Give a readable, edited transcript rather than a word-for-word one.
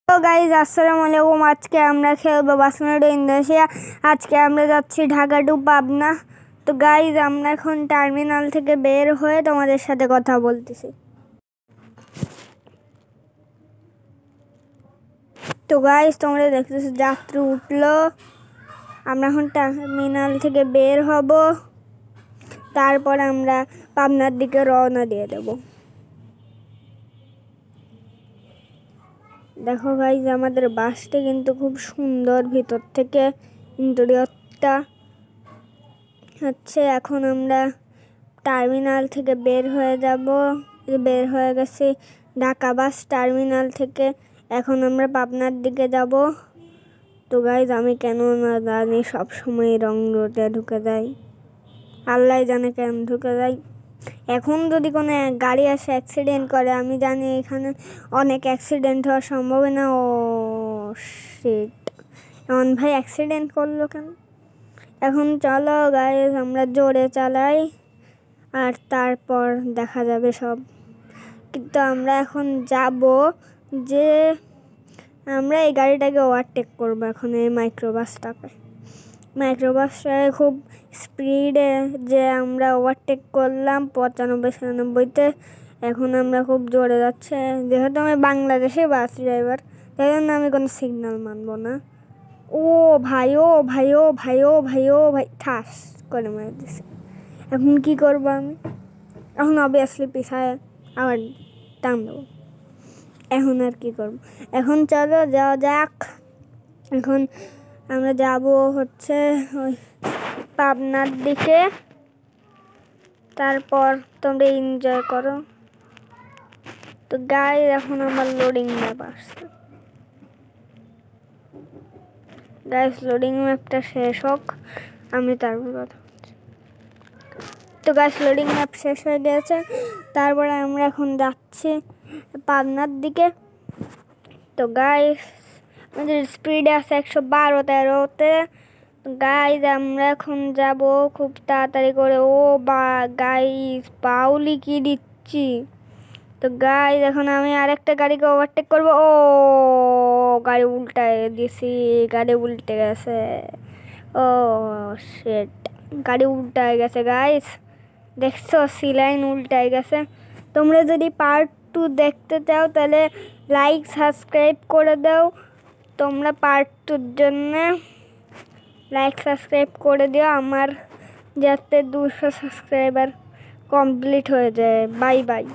তো গাইজ আসসালামু আলাইকুম। আজকে আমরা খেলবো বার্সেলোনা ইন্দোনেশিয়া। আজকে আমরা যাচ্ছি ঢাকা টু পাবনা। তো গাইজ আমরা এখন টার্মিনাল থেকে বের হয়ে তোমাদের সাথে কথা বলতেছি। তো গাইজ তোমরা দেখতেছো যাত্রী উঠলো। আমরা এখন টার্মিনাল থেকে বের হব, তারপর আমরা পাবনার দিকে রওনা দিয়ে দেব। দেখো গাইজ আমাদের বাসটা কিন্তু খুব সুন্দর, ভিতর থেকে ইন্টেরিয়রটা হচ্ছে। এখন আমরা টার্মিনাল থেকে বের হয়ে যাব, বের হয়ে গেছি ঢাকা বাস টার্মিনাল থেকে। এখন আমরা পাবনার দিকে যাব। তো গাইজ আমি কেন না জানি সবসময় রং রোডে ঢুকে যাই, আল্লাহ জানে কেন ঢুকে যাই। এখন যদি কোনো গাড়ি আসে অ্যাক্সিডেন্ট করে, আমি জানি এখানে অনেক অ্যাক্সিডেন্ট হওয়ার সম্ভাবনা। ও শিট, এমন ভাই অ্যাক্সিডেন্ট করলো কেন? এখন চলো গাইজ আমরা জোরে চালাই, আর তারপর দেখা যাবে সব। কিন্তু আমরা এখন যাব যে আমরা এই গাড়িটাকে ওভারটেক করবো। এখন এই মাইক্রোবাসটাকে খুব স্পিডে যে আমরা ওভারটেক করলাম 95-96-তে। এখন আমরা খুব জোরে যাচ্ছে, যেহেতু আমি বাংলাদেশে বাস ড্রাইভার, তাই জন্য আমি কোনো সিগন্যাল মানবো না। ও ভাই, ও ভাই, ও ভাই, ও ভাই, ও ভাই, ঠাস করে মেরে দিছে। এখন কি করবো আমি? এখন অবভিয়াসলি পিছায় আবার টান দেবো। এখন আর কি করবো? এখন চলো যাওয়া যাক। এখন আমরা যাব হচ্ছে ওই পাবনার দিকে, তারপর তোমরা এনজয় করো। তো গাইজ এখন আমার লোডিং ম্যাপ আসছে। গাইজ লোডিং ম্যাপটা শেষ হোক, আমি তারপর কথা বলছি। তো গাইজ লোডিং ম্যাপ শেষ হয়ে গেছে, তারপরে আমরা এখন যাচ্ছি পাবনার দিকে। তো গাইজ আমাদের স্পিডে আছে 112-113-তে। গাইজ আমরা এখন যাব খুব তাড়াতাড়ি করে। ও বা গাইজ পাউলি কি দিচ্ছি। তো গাইজ এখন আমি আরেকটা গাড়িকে ওভারটেক করবো। ও গাড়ি উল্টায় দিছি, গাড়ি উল্টে গেছে। ও শিট, গাড়ি উল্টায় গেছে গাইজ, দেখছো সিলাইন উল্টায় গেছে। তোমরা যদি পার্ট 2 দেখতে চাও তাহলে লাইক সাবস্ক্রাইব করে দাও। তোমরা পার্ট 2-র জন্য লাইক সাবস্ক্রাইব করে দিও, আমার যাতে 200 সাবস্ক্রাইবার কমপ্লিট হয়ে যায়। Bye bye.